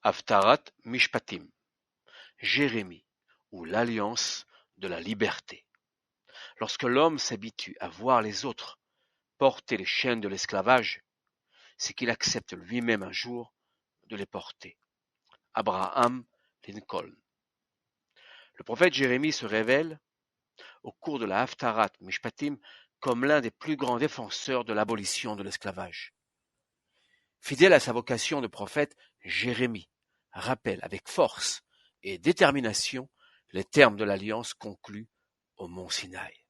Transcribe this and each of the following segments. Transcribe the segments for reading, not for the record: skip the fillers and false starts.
Haftarat Mishpatim, Jérémie, ou l'alliance de la liberté. Lorsque l'homme s'habitue à voir les autres porter les chaînes de l'esclavage, c'est qu'il accepte lui-même un jour de les porter. Abraham Lincoln. Le prophète Jérémie se révèle, au cours de la Haftarat Mishpatim, comme l'un des plus grands défenseurs de l'abolition de l'esclavage. Fidèle à sa vocation de prophète, Jérémie rappelle avec force et détermination les termes de l'alliance conclue au mont Sinaï.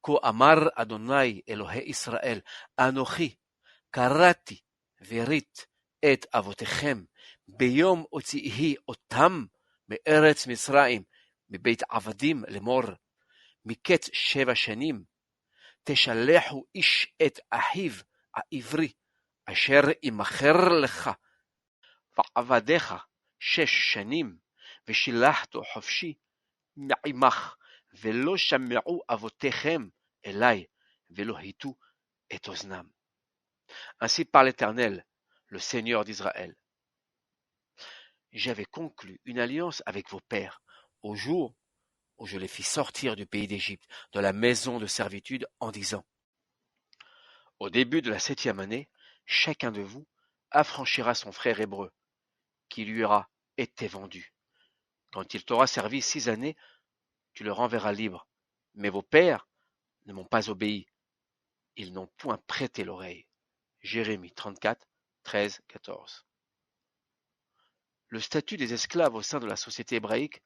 Ko amar Adonai Elohei Israël, Anochi, Karati, Verit, et Avotechem, Beyom Otzihi Otam, Me'eretz Mitzrayim, מבית עבדים לאמור, מקץ 7 שנים, תשלחו איש את אחיו העברי, אשר ימכר לך, ועבדיך 6 שנים, ושילחתו חופשי מעמך, ולא שמעו אבותיכם אליי, ולא הטו את אוזנם. Ainsi parle l'Éternel, le Seigneur d'Israël. J'avais conclu une alliance avec vos pères, au jour où je les fis sortir du pays d'Égypte, de la maison de servitude, en disant: au début de la 7e année, chacun de vous affranchira son frère hébreu, qui lui aura été vendu. Quand il t'aura servi 6 années, tu le renverras libre. Mais vos pères ne m'ont pas obéi. Ils n'ont point prêté l'oreille. Jérémie 34, 13, 14. Le statut des esclaves au sein de la société hébraïque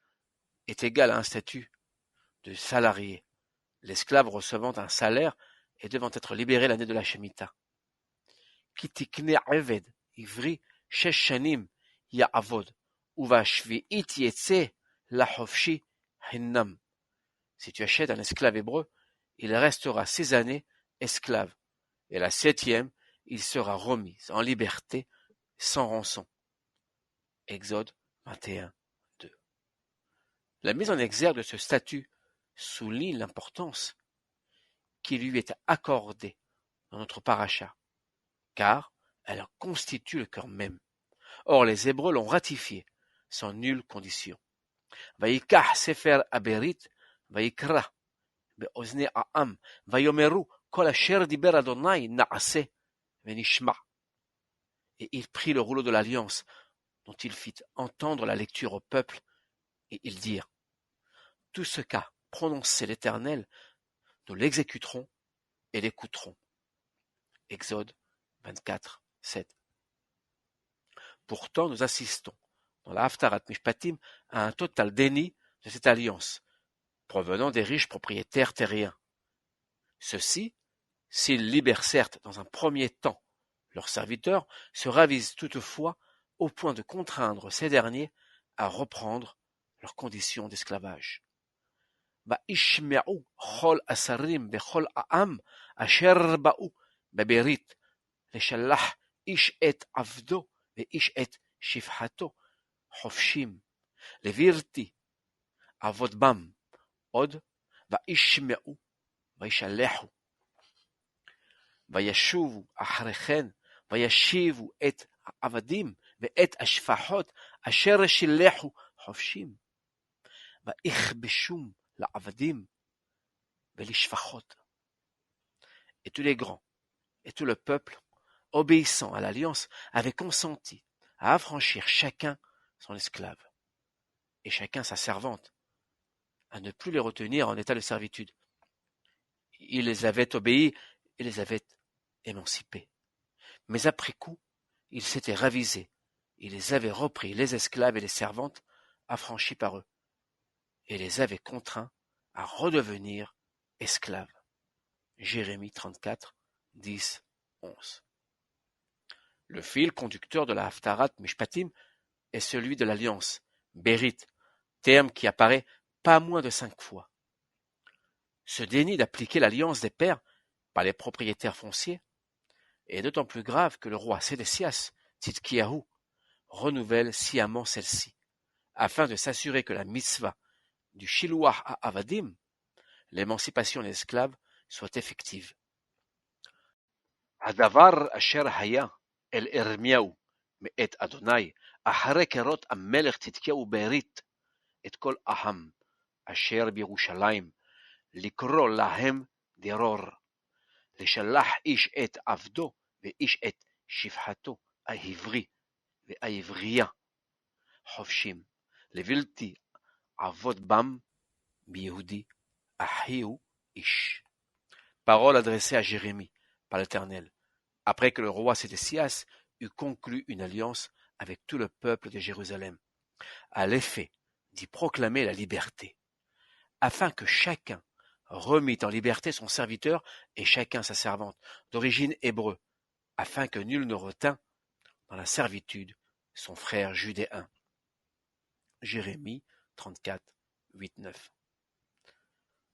est égal à un statut de salarié, l'esclave recevant un salaire et devant être libéré l'année de la Shemitah. Ki tikne eved ivri 6 shanim ya'avod, uvashvi'it yetze lahofshi hinnam. Si tu achètes un esclave hébreu, il restera 6 années esclave, et la 7e, il sera remis en liberté sans rançon. Exode 21, 2. La mise en exergue de ce statut souligne l'importance qui lui est accordée dans notre paracha, car elle en constitue le cœur même. Or, les Hébreux l'ont ratifié sans nulle condition. Vayikach sefer haberit, vayikra be'ozne ha'am, vayomeru kol asher diber Adonai na'aseh venishma. Et il prit le rouleau de l'alliance, dont il fit entendre la lecture au peuple, et ils dirent: tout ce qu'a prononcé l'Éternel, nous l'exécuterons et l'écouterons. Exode 24, 7. Pourtant, nous assistons, dans la Haftarat Mishpatim, à un total déni de cette alliance, provenant des riches propriétaires terriens. Ceux-ci, s'ils libèrent certes dans un premier temps leurs serviteurs, se ravisent toutefois au point de contraindre ces derniers à reprendre leurs conditions d'esclavage. וישמעו כל השרים וכל העם אשר באו בברית לשלח איש את עבדו ואיש את שפחתו חופשים לבירתי עבוד בם עוד וישמעו וישלחו וישובו אחרי כן וישיבו את העבדים ואת השפחות אשר שילחו חופשים ויכבשום לעבדים ולשפחות. Et tous les grands et tout le peuple, obéissant à l'alliance, avaient consenti à affranchir chacun son esclave et chacun sa servante, à ne plus les retenir en état de servitude. Ils les avaient obéis et les avaient émancipés. Mais après coup, ils s'étaient ravisés, ils les avaient repris, les esclaves et les servantes, affranchis par eux, et les avaient contraints à redevenir esclaves. Jérémie 34, 10, 11. Le fil conducteur de la Haftarat Mishpatim est celui de l'alliance, Bérit, terme qui apparaît pas moins de 5 fois. Ce déni d'appliquer l'alliance des pères par les propriétaires fonciers est d'autant plus grave que le roi Sédécias, Tzidkiyahu, renouvelle sciemment celle-ci, afin de s'assurer que la mitzvah du Shiluach Avadim, l'émancipation des esclaves, soit effective. Hadavar asher haya el Ermiaou, מאת אדוני, אחרי כרות המלך צדקיהו ברית, את כל העם, אשר בירושלים, לקרוא להם דרור, לשלח איש את עבדו, ואיש את שפחתו, העברי והעברייה, חופשים, לבלתי עבוד bam ביהודי, אחיהו איש. Parole adressée à Jérémie par l'Éternel, après que le roi Sédécias eut conclu une alliance avec tout le peuple de Jérusalem, à l'effet d'y proclamer la liberté, afin que chacun remît en liberté son serviteur et chacun sa servante, d'origine hébreu, afin que nul ne retint dans la servitude son frère judéen. Jérémie 34, 8-9.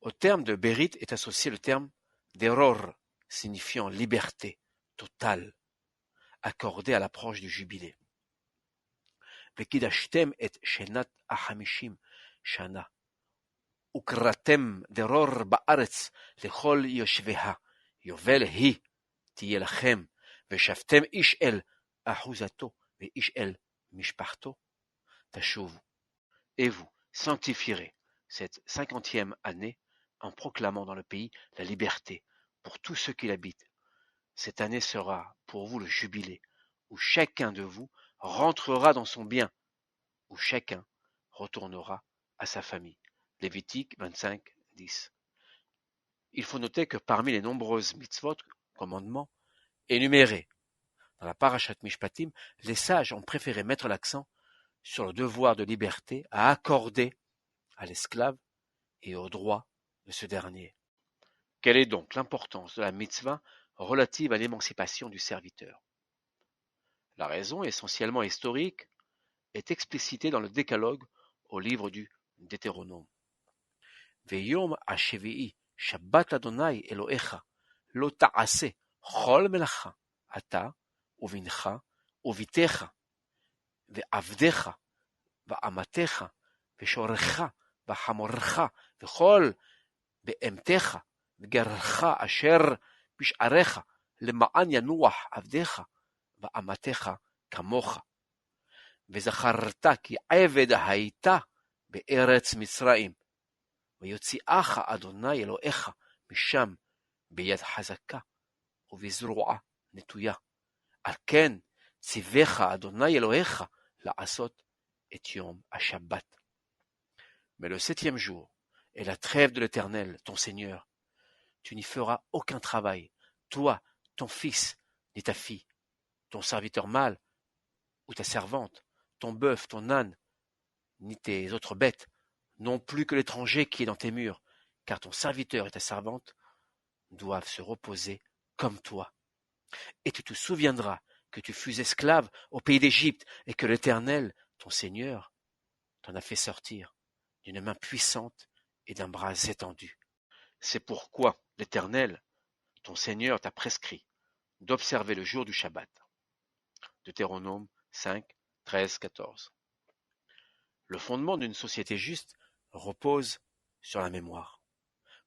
Au terme de Bérit est associé le terme d'Eror, signifiant liberté totale, accordée à l'approche du jubilé. Vekidashtem et shenat achamishim shana. וקראתם דרור בארץ לכל יושביה, יובל היא תהיה לכם, ושבתם איש אל אחוזתו ואיש אל משפחתו, תשובו. Et vous sanctifierez cette 50e année en proclamant dans le pays la liberté pour tous ceux qui l'habitent. Cette année sera pour vous le jubilé, où chacun de vous rentrera dans son bien, où chacun retournera à sa famille. Lévitique 25, 10. Il faut noter que parmi les nombreuses mitzvot, commandements, énumérés dans la Parashat Mishpatim, les sages ont préféré mettre l'accent sur le devoir de liberté à accorder à l'esclave et au droit de ce dernier. Quelle est donc l'importance de la mitzvah relative à l'émancipation du serviteur? La raison, essentiellement historique, est explicitée dans le Décalogue au livre du Deutéronome. ויום השביעי שבת אדוני אלוהיך לא תעשה כל מלאכה אתה ובנך ובתך ועבדך ואמתך ושורך וחמורך וכל בהמתך וגרך אשר בשעריך למען ינוח עבדך ואמתך כמוך. וזכרת כי עבד היית בארץ מצרים. ויוציאך אדוני אלוהיך משם ביד חזקה ובזרוע נטויה. על כן ציווך אדוני אלוהיך לעשות את יום השבת. Mais le 7e jour est la trêve de l'Éternel, ton Seigneur. Tu n'y feras aucun travail, toi, ton fils, ni ta fille, ton serviteur mâle ou ta servante, ton bœuf, ton âne, ni tes autres bêtes, non plus que l'étranger qui est dans tes murs, car ton serviteur et ta servante doivent se reposer comme toi. Et tu te souviendras que tu fus esclave au pays d'Égypte et que l'Éternel, ton Seigneur, t'en a fait sortir d'une main puissante et d'un bras étendu. C'est pourquoi l'Éternel, ton Seigneur, t'a prescrit d'observer le jour du Shabbat. Deutéronome 5, 13, 14. Le fondement d'une société juste repose sur la mémoire.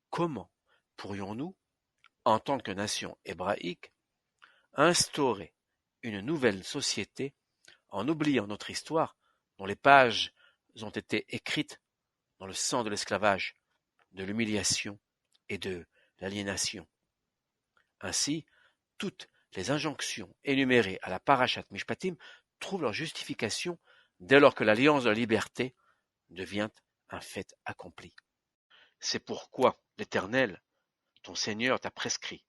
Comment pourrions-nous, en tant que nation hébraïque, instaurer une nouvelle société en oubliant notre histoire dont les pages ont été écrites dans le sang de l'esclavage, de l'humiliation et de l'aliénation? Ainsi, toutes les injonctions énumérées à la Parashat Mishpatim trouvent leur justification dès lors que l'alliance de la liberté devient un fait accompli. C'est pourquoi l'Éternel, ton Seigneur, t'a prescrit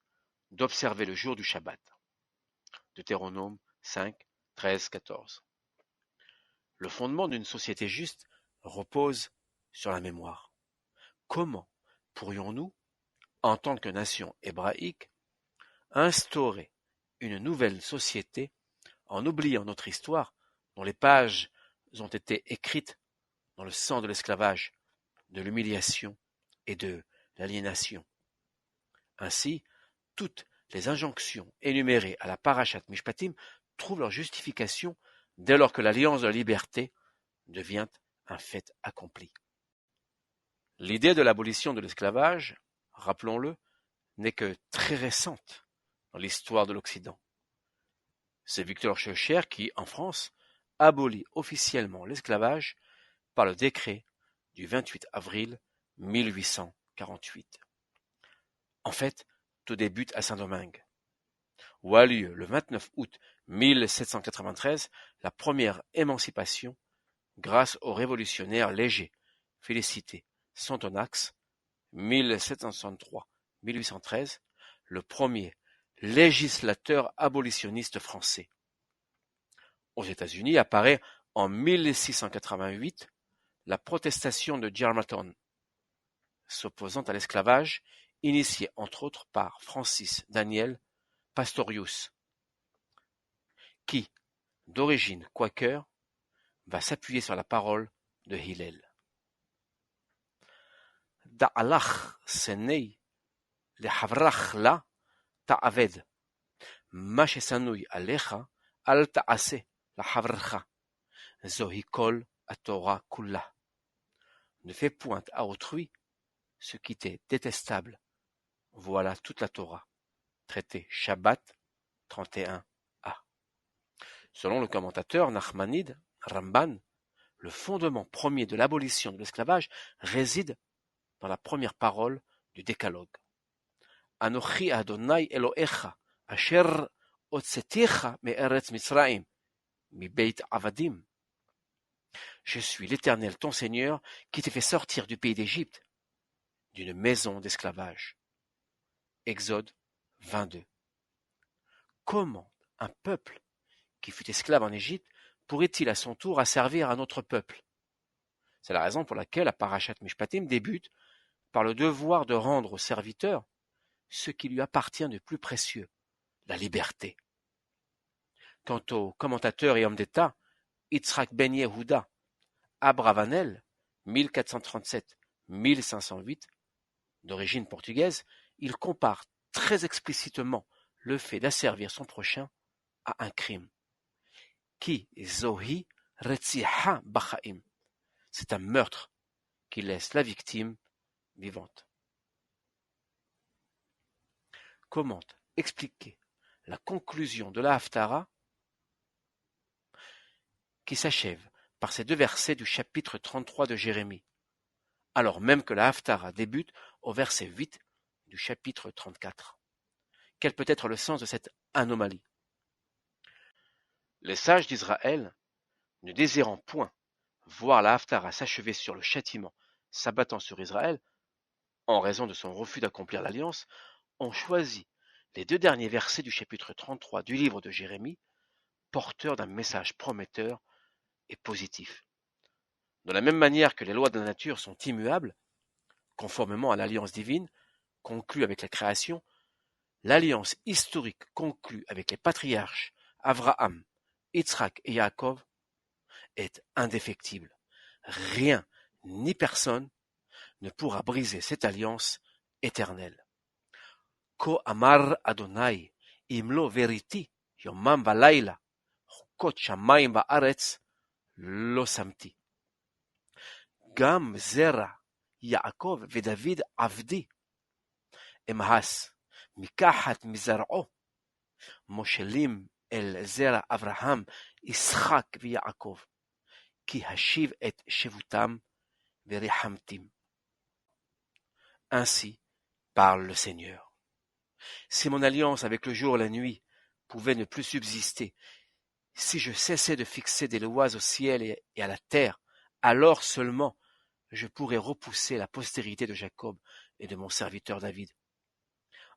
d'observer le jour du Shabbat. Deutéronome 5, 13, 14. Le fondement d'une société juste repose sur la mémoire. Comment pourrions-nous, en tant que nation hébraïque, instaurer une nouvelle société en oubliant notre histoire dont les pages ont été écrites dans le sang de l'esclavage, de l'humiliation et de l'aliénation? Ainsi, toutes les injonctions énumérées à la Parashat Mishpatim trouvent leur justification dès lors que l'alliance de la liberté devient un fait accompli. L'idée de l'abolition de l'esclavage, rappelons-le, n'est que très récente dans l'histoire de l'Occident. C'est Victor Schœlcher qui, en France, abolit officiellement l'esclavage par le décret du 28 avril 1848. En fait, tout débute à Saint-Domingue, où a lieu le 29 août 1793 la première émancipation grâce au révolutionnaire Léger, Félicité Sonthonax, 1763-1813, le premier législateur abolitionniste français. Aux États-Unis apparaît en 1688 la protestation de Germantown, s'opposant à l'esclavage, initiée entre autres par Francis Daniel Pastorius, qui, d'origine quaker, va s'appuyer sur la parole de Hillel. Da'alach senei lehavrach la ta'aved, ma shesanui alecha al ta'ase lahavrecha, zohi kol haTorah kulla. Ne fais point à autrui ce qui t'est détestable. Voilà toute la Torah. Traité Shabbat 31a. Selon le commentateur Nachmanide Ramban, le fondement premier de l'abolition de l'esclavage réside dans la première parole du décalogue. Anochi Adonai Elohecha, asher hotzeticha me'eretz Mitzrayim, mi beit avadim. Je suis l'Éternel ton Seigneur qui t'ai fait sortir du pays d'Égypte, d'une maison d'esclavage. Exode 22. Comment un peuple qui fut esclave en Égypte pourrait-il à son tour asservir un autre peuple? C'est la raison pour laquelle la Parashat Mishpatim débute par le devoir de rendre au serviteur ce qui lui appartient de plus précieux, la liberté. Quant au commentateur et homme d'État, Yitzhak ben Yehuda Abravanel, 1437-1508, d'origine portugaise, il compare très explicitement le fait d'asservir son prochain à un crime. Ki zohi retziha bachaim. C'est un meurtre qui laisse la victime vivante. Comment expliquer la conclusion de la Haftara qui s'achève par ces deux versets du chapitre 33 de Jérémie, alors même que la Haftara débute au verset 8 du chapitre 34. Quel peut être le sens de cette anomalie? Les sages d'Israël, ne désirant point voir la Haftara s'achever sur le châtiment s'abattant sur Israël, en raison de son refus d'accomplir l'alliance, ont choisi les deux derniers versets du chapitre 33 du livre de Jérémie, porteurs d'un message prometteur et positif. De la même manière que les lois de la nature sont immuables, conformément à l'alliance divine conclue avec la création, l'alliance historique conclue avec les patriarches Avraham, Yitzhak et Yaakov est indéfectible. Rien ni personne ne pourra briser cette alliance éternelle. Ko amar Adonai, imlo veriti, yomam valayla, chukot shamayim va'aretz, lo samti. Gam zera Yaakov veDavid avdi, emhas mikachat mizar'o, moshelim el zera Avraham, Yitzhak veYaakov, ki hashiv et shevutam verihamtim. Ainsi parle le Seigneur. Si mon alliance avec le jour et la nuit pouvait ne plus subsister, si je cessais de fixer des lois au ciel et à la terre, alors seulement je pourrais repousser la postérité de Jacob et de mon serviteur David,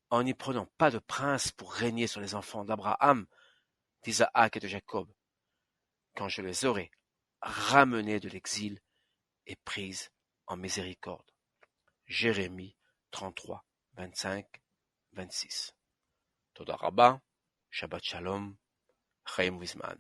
en n'y prenant pas de prince pour régner sur les enfants d'Abraham, d'Isaac et de Jacob, quand je les aurais ramenés de l'exil et pris en miséricorde. Jérémie 33, 25, 26. Toda Rabba, Shabbat Shalom, Chaim Wizman.